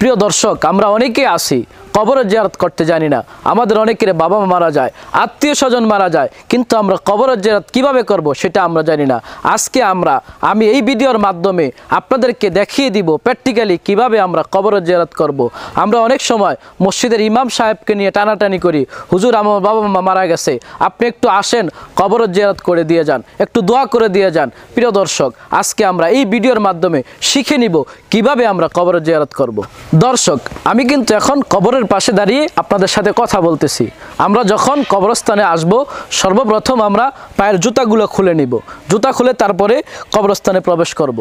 প্রিয় দর্শক, আমরা অনেকেই আসি কবরের জিয়ারত করতে জানি না। আমাদের অনেকের বাবা মা মারা যায়, আত্মীয় স্বজন মারা যায়, কিন্তু আমরা কবরের জিয়ারত কিভাবে করব সেটা আমরা জানি না। আজকে আমি এই ভিডিওর মাধ্যমে আপনাদেরকে দেখিয়ে দিব প্র্যাকটিক্যালি কিভাবে আমরা কবরের জিয়ারত করব। আমরা অনেক সময় মসজিদের ইমাম সাহেবকে নিয়ে টানাটানি করি, হুজুর আমার বাবা মা মারা গেছে, আপনি একটু আসেন কবরের জিয়ারত করে দিয়ে যান, একটু দোয়া করে দিয়ে যান। প্রিয় দর্শক, আজকে আমরা এই ভিডিওর মাধ্যমে শিখে নিব কিভাবে আমরা কবরের জিয়ারত করব। দর্শক, আমি কিন্তু এখন কবরের পাশে দাঁড়িয়ে আপনাদের সাথে কথা বলতেছি। আমরা যখন কবরস্থানে আসব, সর্বপ্রথম আমরা পায়ের জুতাগুলো খুলে নিব। জুতা খুলে তারপরে কবরস্থানে প্রবেশ করব।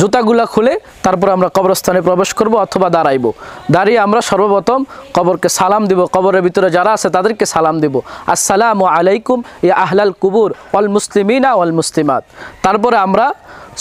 জুতাগুলা খুলে তারপর আমরা কবরস্থানে প্রবেশ করব অথবা দাঁড়াইব। দাঁড়িয়ে আমরা সর্বপ্রথম কবরকে সালাম দিব। কবরের ভিতরে যারা আছে তাদেরকে সালাম দিব, আসসালামু আলাইকুম ইয়া আহলাল কুবুর ওয়াল মুসলিমিনা ওয়াল মুসলিমাত। তারপরে আমরা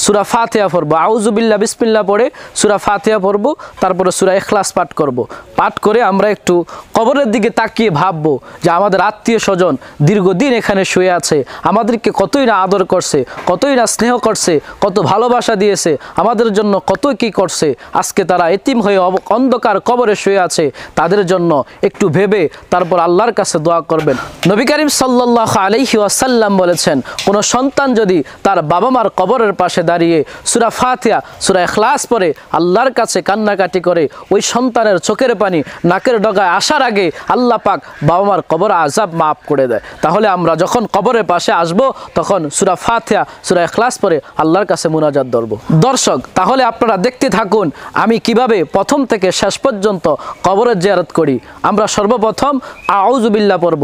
সূরা ফাতিহা পড়ব, আউযু বিল্লাহ বিসমিল্লাহ পড়ে সূরা ফাতিহা পড়ব। তারপরে সূরা ইখলাস পাঠ করব। পাঠ করে আমরা একটু কবরের দিকে তাকিয়ে ভাববো যে আমাদের আত্মীয় স্বজন দীর্ঘদিন এখানে শুয়ে আছে, আমাদেরকে কতই না আদর করছে, কতই না স্নেহ করছে, কত ভালোবাসা দিয়েছে, আমাদের জন্য কত কি করছে। আজকে তারা এতিম হয়ে অন্ধকার কবরে শুয়ে আছে, তাদের জন্য একটু ভেবে তারপর আল্লাহর কাছে দোয়া করবেন। নবী করিম সাল্লাল্লাহু আলাইহি ওয়াসাল্লাম বলেছেন, কোনো সন্তান যদি তার বাবা মার কবরের পাশে দাঁড়িয়ে সূরা ফাতিহা সূরা ইখলাস পড়ে আল্লাহর কাছে কান্নাকাটি করে, ওই সন্তানের চোখের পানি নাকের ডগায় আসার আগে আল্লাহ পাক বাবা মার কবর আযাব মাফ করে দেয়। তাহলে আমরা যখন কবরের পাশে আসব তখন সূরা ফাতিহা সূরা ইখলাস পড়ে আল্লাহর কাছে মুনাজাত করব। দর্শক, তাহলে আপনারা দেখতে থাকুন আমি কিভাবে প্রথম থেকে শেষ পর্যন্ত কবরের জিয়ারত করি। আমরা সর্বপ্রথম আউযু বিল্লাহ পড়ব,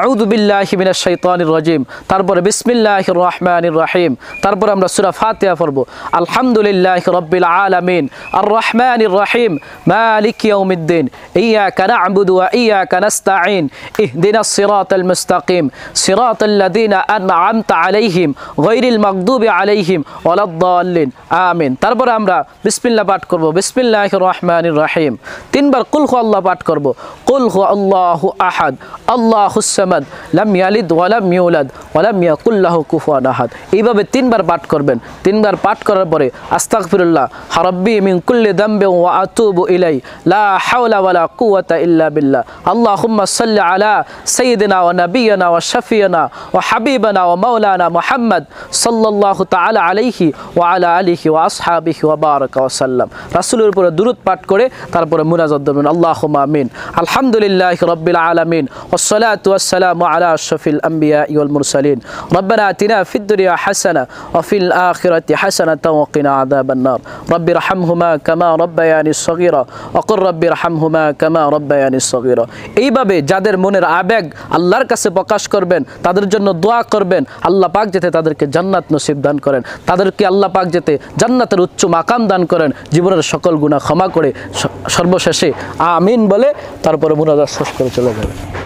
আউযু বিল্লাহি মিনাশ শাইতানির রাজিম, তারপরে বিসমিল্লাহির রহমানির রহিম, তারপর আমরা সূরা ফাতিহা পড়ব, আলহামদুলিল্লাহি রাব্বিল আলামিন আর রহমানির রহিম মালিকি ইয়াউমিদ্দিন ইয়াকা না'বুদু ওয়া ইয়াকা নাস্তাঈন ইহদিনাস সিরাতাল মুস্তাকিম সিরাতাল লাযিনা আন'আমতা আলাইহিম গায়রিল মাগদুবি আলাইহিম ওয়ালাদ-দাল্লিন আমিন। তারপরে আমরা বিসমিল্লাহ পাঠ করব, বিসমিল্লাহির রহমানির রহিম। তিনবার কুল হু আল্লাহ পাঠ করব, কুল হু আল্লাহু আহাদ আল্লাহুস সামাদ লাম ইয়ালিদ ওয়া লাম ইউলাদ ওয়া লাম ইয়াকুল লাহু কুফুয়ান আহাদ। এইভাবে তিনবার পাঠ করবেন। তিনবার পাঠ করার পরে আস্তাগফিরুল্লাহ রাব্বি মিন কুল্লি যামবি ওয়া আতুবু ইলাই লা হাওলা ওয়ালা কুওয়াতা ইল্লা বিল্লাহ আল্লাহুম্মা সাল্লি আলা সাইয়্যিদিনা ওয়া নাবিয়িনা ওয়া শাফিয়িনা ওয়া হাবিবানা ওয়া মাওলানা মুহাম্মদ সাল্লাল্লাহু তাআলা আলাইহি ওয়া আলা আলিহি ওয়া আসহাবিহি ওয়া বারাকা ওয়া সাল্লাম। রাসূলের উপরে দুরূদ পাঠ করে তারপরে মুনাজাত দেবেন, আল্লাহুম্মা আমিন। আলহামদুলিল্লাহি রাব্বিল আলামিন ওয়াস সালাতু ওয়াস সালামু আলা আশরাফিল আমবিয়া ওয়াল মুরসালিন। রব্বানা আতিনা ফিদ দুনিয়া হাসানাহ ওয়া ফিল আখিরাতি হাসানাতাও ওয়া কিনা আযাবান নার। রব্বি রহমহুমা কামা রব্বায়ানি সগীরা ওয়া কুর রব্বি রহমহুমা কামা রব্বায়ানি সগীরা। এইভাবে যাদের মনের আবেগ আল্লাহর কাছে প্রকাশ করবেন, তাদের জন্য দোয়া করবেন, আল্লাহ পাক যাতে তাদেরকে জান্নাত নসিব দান করেন, তাদেরকে আল্লাহ পাক যাতে জান্নাতের উচ্চ মাকাম দান করেন, জীবনের সকল গুনাহ ক্ষমা করে সর্বশেষে আমিন বলে তারপরে মুনাজাত শেষ করে চলে যাবেন।